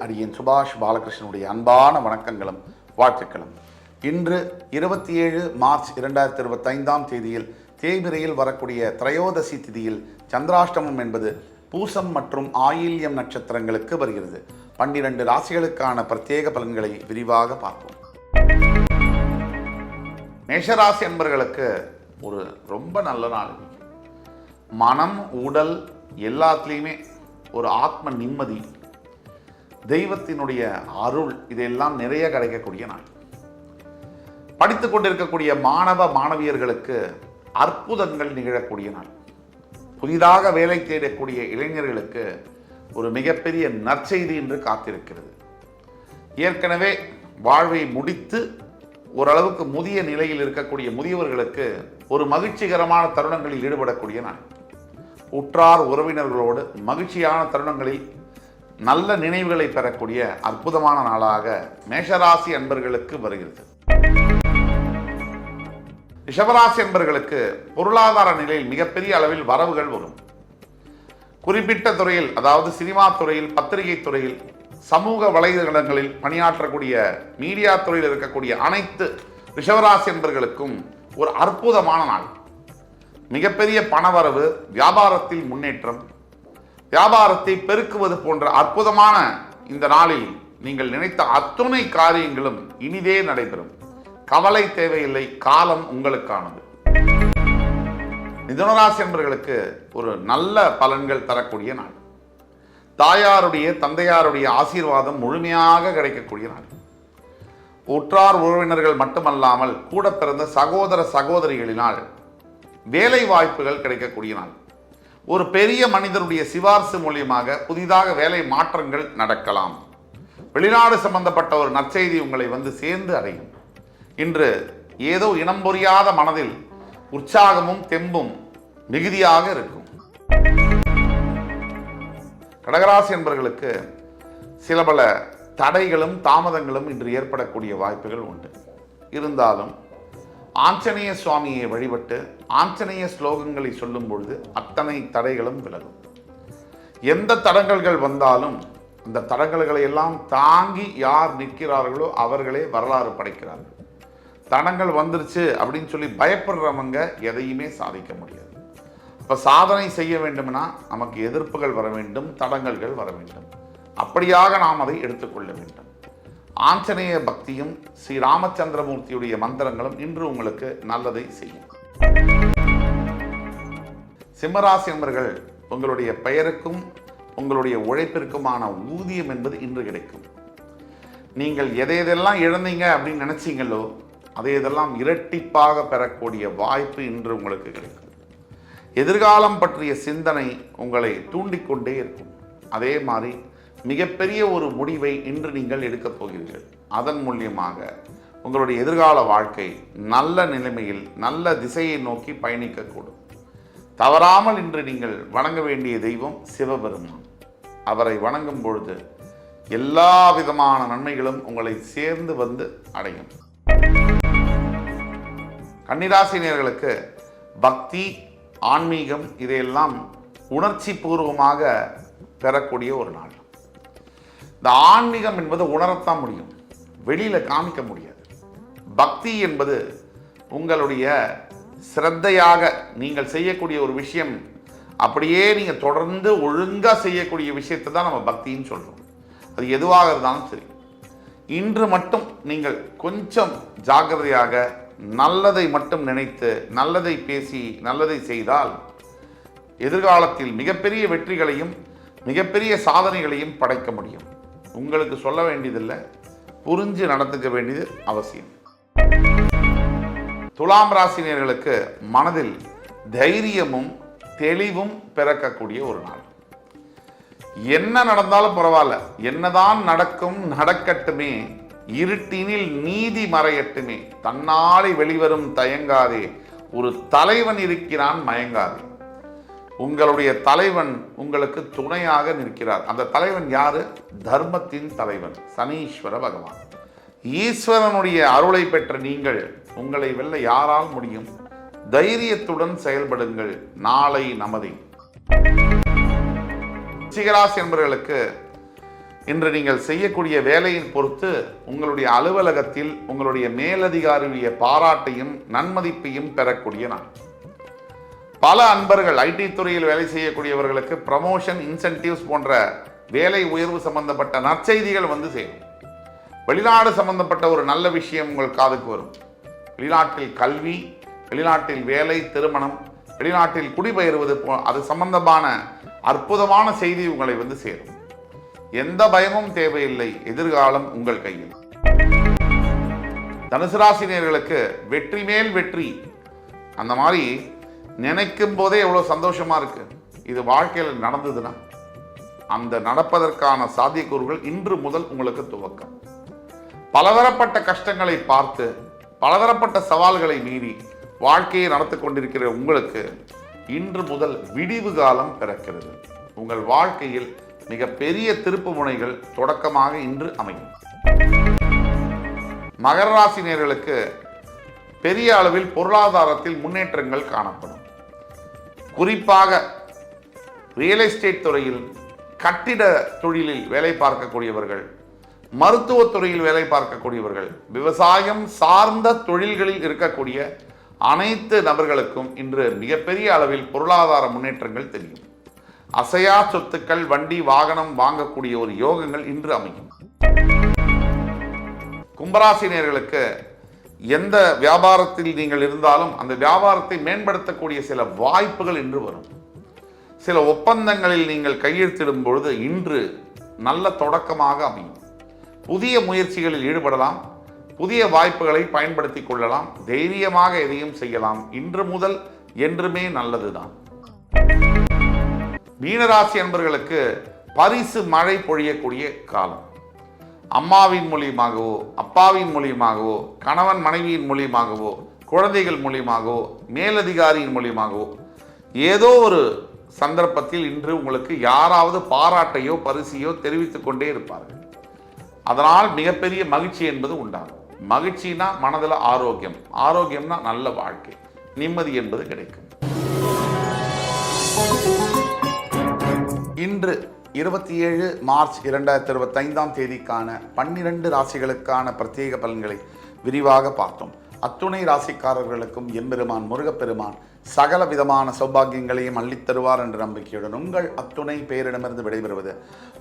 அடியேன் சுபாஷ் பாலகிருஷ்ணனுடைய அன்பான வணக்கங்களும் வாழ்த்துக்களும். இன்று 27 மார்ச் 2025 தேதியில் தேய்பிரையில் வரக்கூடிய திரையோதசி திதியில் சந்திராஷ்டமம் என்பது பூசம் மற்றும் ஆயில்யம் நட்சத்திரங்களுக்கு வருகிறது. 12 ராசிகளுக்கான பிரத்யேக பலன்களை விரிவாக பார்ப்போம். மேஷராசி என்பர்களுக்கு ஒரு ரொம்ப நல்ல நாள். மனம் உடல் எல்லாத்துலேயுமே ஒரு ஆத்ம நிம்மதி, தெய்வத்தினுடைய அருள் இதெல்லாம் நிறைய கிடைக்கக்கூடிய நாள். படித்து கொண்டிருக்கக்கூடிய மாணவ மாணவியர்களுக்கு அற்புதங்கள் நிகழக்கூடிய நாள். புதிதாக வேலை தேடக்கூடிய இளைஞர்களுக்கு ஒரு மிகப்பெரிய நற்செய்தி என்று காத்திருக்கிறது. ஏற்கனவே வாழ்வை முடித்து ஓரளவுக்கு முதிய நிலையில் இருக்கக்கூடிய முதியவர்களுக்கு ஒரு மகிழ்ச்சிகரமான தருணங்களில் ஈடுபடக்கூடிய நாள். உற்றார் உறவினர்களோடு மகிழ்ச்சியான தருணங்களில் நல்ல நினைவுகளை பெறக்கூடிய அற்புதமான நாளாக மேஷராசி அன்பர்களுக்கு வருகிறது. ரிஷபராசி அன்பர்களுக்கு பொருளாதார நிலையில் மிகப்பெரிய அளவில் வரவுகள் வரும். குறிப்பிட்ட துறையில், அதாவது சினிமா துறையில், பத்திரிகை துறையில், சமூக வலைதளங்களில் பணியாற்றக்கூடிய மீடியா துறையில் இருக்கக்கூடிய அனைத்து ரிஷபராசி அன்பர்களுக்கும் ஒரு அற்புதமான நாள். மிகப்பெரிய பணவரவு, வியாபாரத்தில் முன்னேற்றம், வியாபாரத்தை பெருக்குவது போன்ற அற்புதமான இந்த நாளில் நீங்கள் நினைத்த அத்துணை காரியங்களும் இனிதே நடைபெறும். கவலை தேவையில்லை, காலம் உங்களுக்கானது. மிதுனராசி என்பவர்களுக்கு ஒரு நல்ல பலன்கள் தரக்கூடிய நாள். தாயாருடைய தந்தையாருடைய ஆசீர்வாதம் முழுமையாக கிடைக்கக்கூடிய நாள். உற்றார் உறவினர்கள் மட்டுமல்லாமல் கூட பிறந்த சகோதர சகோதரிகளினால் வேலை வாய்ப்புகள் கிடைக்கக்கூடிய நாள். ஒரு பெரிய மனிதருடைய சிபார்சு மூலியமாக புதிதாக வேலை மாற்றங்கள் நடக்கலாம். வெளிநாடு சம்பந்தப்பட்ட ஒரு நற்செய்தி உங்களை வந்து சேர்ந்து அடையும். இன்று ஏதோ இனம் புரியாத மனதில் உற்சாகமும் தெம்பும் மிகுதியாக இருக்கும். கடகராசி என்பவர்களுக்கு சில பல தடைகளும் தாமதங்களும் இன்று ஏற்படக்கூடிய வாய்ப்புகள் உண்டு. இருந்தாலும் ஆஞ்சநேய சுவாமியை வழிபட்டு ஆஞ்சநேய ஸ்லோகங்களை சொல்லும் பொழுது அத்தனை தடைகளும் விலகும். எந்த தடங்கல்கள் வந்தாலும் அந்த தடங்கல்களை எல்லாம் தாங்கி யார் நிற்கிறார்களோ அவர்களே வரலாறு படைக்கிறார்கள். தடங்கள் வந்துருச்சு அப்படின்னு சொல்லி பயப்படுறவங்க எதையுமே சாதிக்க முடியாது. இப்போ சாதனை செய்ய வேண்டும்னா நமக்கு எதிர்ப்புகள் வர வேண்டும், தடங்கல்கள் வர வேண்டும். அப்படியாக நாம் அதை எடுத்துக்கொள்ள வேண்டும். ஆஞ்சநேய பக்தியும் ஸ்ரீ ராமச்சந்திரமூர்த்தியுடைய மந்திரங்களும் இன்று உங்களுக்கு நல்லதை செய்யும். சிம்மராசி என்பவர்கள் உங்களுடைய பெயருக்கும் உங்களுடைய உழைப்பிற்குமான ஊதியம் என்பது இன்று கிடைக்கும். நீங்கள் எதையெல்லாம் இழந்தீங்க அப்படின்னு நினைச்சீங்களோ அதையெல்லாம் இரட்டிப்பாக பெறக்கூடிய வாய்ப்பு இன்று உங்களுக்கு கிடைக்கும். எதிர்காலம் பற்றிய சிந்தனை உங்களை தூண்டிக்கொண்டே இருக்கும். அதே மாதிரி மிகப்பெரிய ஒரு முடிவை இன்று நீங்கள் எடுக்கப் போகிறீர்கள். அதன் மூலியமாக உங்களுடைய எதிர்கால வாழ்க்கை நல்ல நிலைமையில் நல்ல திசையை நோக்கி பயணிக்கக்கூடும். தவறாமல் இன்று நீங்கள் வணங்க வேண்டிய தெய்வம் சிவபெருமான். அவரை வணங்கும் பொழுது எல்லா விதமான நன்மைகளும் உங்களை சேர்ந்து வந்து அடையும். கன்னிராசினியர்களுக்கு பக்தி, ஆன்மீகம் இதையெல்லாம் உணர்ச்சி பூர்வமாக பெறக்கூடிய ஒரு நாள். இந்த ஆன்மீகம் என்பது உணரத்தான் முடியும், வெளியில காமிக்க முடியாது. பக்தி என்பது உங்களுடைய சிரத்தையாக நீங்கள் செய்யக்கூடிய ஒரு விஷயம், அப்படியே நீங்கள் தொடர்ந்து ஒழுங்காக செய்யக்கூடிய விஷயத்தை தான் நம்ம பக்தின்னு சொல்கிறோம். அது எதுவாக இருந்தாலும் சரி, இன்று மட்டும் நீங்கள் கொஞ்சம் ஜாக்கிரதையாக நல்லதை மட்டும் நினைத்து நல்லதை பேசி நல்லதை செய்தால் எதிர்காலத்தில் மிகப்பெரிய வெற்றிகளையும் மிகப்பெரிய சாதனைகளையும் படைக்க முடியும். உங்களுக்கு சொல்ல வேண்டியதில்லை, புரிஞ்சு நடந்துக்க வேண்டியது அவசியம். துலாம் ராசினியர்களுக்கு மனதில் தைரியமும் தெளிவும் பிறக்கக்கூடிய ஒரு நாள். என்ன நடந்தாலும் பரவாயில்ல, என்னதான் நடக்கும் நடக்கட்டுமே, இருட்டினில் நீதி மறையட்டுமே, தன்னாலே வெளிவரும் தயங்காதே, ஒரு தலைவன் இருக்கிறான் மயங்காதே. உங்களுடைய தலைவன் உங்களுக்கு துணையாக நிற்கிறார். அந்த தலைவன் யாரு? தர்மத்தின் தலைவன் சனீஸ்வர பகவான். ஈஸ்வரனுடைய அருளை பெற்ற நீங்கள் உங்களை வெல்ல யாரால் முடியும்? தைரியத்துடன் செயல்படுங்கள். நாளை நமதே. விருச்சிகராசி என்பவர்களுக்கு இன்று நீங்கள் செய்யக்கூடிய வேலையின் பொறுத்து உங்களுடைய அலுவலகத்தில் உங்களுடைய மேலதிகாரியுடைய பாராட்டையும் நன்மதிப்பையும் பெறக்கூடிய நாள். பல அன்பர்கள் ஐடி துறையில் வேலை செய்யக்கூடியவர்களுக்கு ப்ரமோஷன், இன்சென்டிவ்ஸ் போன்ற வேலை உயர்வு சம்பந்தப்பட்ட நற்செய்திகள் வந்து சேரும். வெளிநாடு சம்பந்தப்பட்ட ஒரு நல்ல விஷயம் உங்கள் காதுக்கு வரும். வெளிநாட்டில் கல்வி, வெளிநாட்டில் வேலை, திருமணம், வெளிநாட்டில் குடிபெயர்வது அது சம்பந்தமான அற்புதமான செய்தி உங்களை வந்து சேரும். எந்த பயமும் தேவையில்லை, எதிர்காலம் உங்கள் கையில். தனுசு ராசினியர்களுக்கு வெற்றி மேல் வெற்றி. அந்த மாதிரி நினைக்கும் போதே எவ்வளோ சந்தோஷமா இருக்கு. இது வாழ்க்கையில் நடந்ததுன்னா அந்த நடப்பதற்கான சாத்தியக்கூறுகள் இன்று முதல் உங்களுக்கு துவக்கம். பலதரப்பட்ட கஷ்டங்களை பார்த்து பலதரப்பட்ட சவால்களை மீறி வாழ்க்கையை நடத்தி கொண்டிருக்கிற உங்களுக்கு இன்று முதல் விடிவு காலம் பிறக்கிறது. உங்கள் வாழ்க்கையில் மிக பெரிய திருப்பு முனைகள் தொடக்கமாக இன்று அமையும். மகர ராசி நேயர்களுக்கு பெரிய அளவில் பொருளாதாரத்தில் முன்னேற்றங்கள் காணப்படும். குறிப்பாக ரியல் எஸ்டேட் துறையில், கட்டிட தொழிலில் வேலை பார்க்கக்கூடியவர்கள், மருத்துவத்துறையில் வேலை பார்க்கக்கூடியவர்கள், விவசாயம் சார்ந்த தொழில்களில் இருக்கக்கூடிய அனைத்து நபர்களுக்கும் இன்று மிகப்பெரிய அளவில் பொருளாதார முன்னேற்றங்கள் தெரியும். அசையா சொத்துக்கள், வண்டி, வாகனம் வாங்கக்கூடிய ஒரு யோகங்கள் இன்று அமையும். கும்பராசினியர்களுக்கு எந்த வியாபாரத்தில் நீங்கள் இருந்தாலும் அந்த வியாபாரத்தை மேம்படுத்தக்கூடிய சில வாய்ப்புகள் இன்று வரும். சில ஒப்பந்தங்களில் நீங்கள் கையெழுத்திடும் பொழுது இன்று நல்ல தொடக்கமாக அமையும். புதிய முயற்சிகளில் ஈடுபடலாம். புதிய வாய்ப்புகளை பயன்படுத்திக் கொள்ளலாம். தைரியமாக எதையும் செய்யலாம். இன்று முதல் என்றுமே நல்லதுதான். மீனராசி என்பவர்களுக்கு பரிசு மழை பொழியக்கூடிய காலம். அம்மாவின் மூலியமாகவோ, அப்பாவின் மூலியமாகவோ, கணவன் மனைவியின் மூலியமாகவோ, குழந்தைகள் மூலியமாகவோ, மேலதிகாரியின் மூலியமாகவோ ஏதோ ஒரு சந்தர்ப்பத்தில் இன்று உங்களுக்கு யாராவது பாராட்டையோ பரிசையோ தெரிவித்துக் கொண்டே இருப்பார்கள். அதனால் மிகப்பெரிய மகிழ்ச்சி என்பது உண்டாகும். மகிழ்ச்சினா மனதில் ஆரோக்கியம், ஆரோக்கியம்னா நல்ல வாழ்க்கை, நிம்மதி என்பது கிடைக்கும். இன்று 27 மார்ச் 2025 தேதிக்கான 12 ராசிகளுக்கான பிரத்யேக பலன்களை விரிவாக பார்த்தோம். அத்துணை ராசிக்காரர்களுக்கும் எம்பெருமான் முருகப்பெருமான் சகல விதமான சௌபாகியங்களையும் அள்ளித்தருவார் என்ற நம்பிக்கையுடன் உங்கள் அத்துணை பேரிடமிருந்து விடைபெறுவது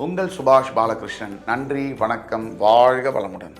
உங்கள் சுபாஷ் பாலகிருஷ்ணன். நன்றி, வணக்கம், வாழ்க வளமுடன்.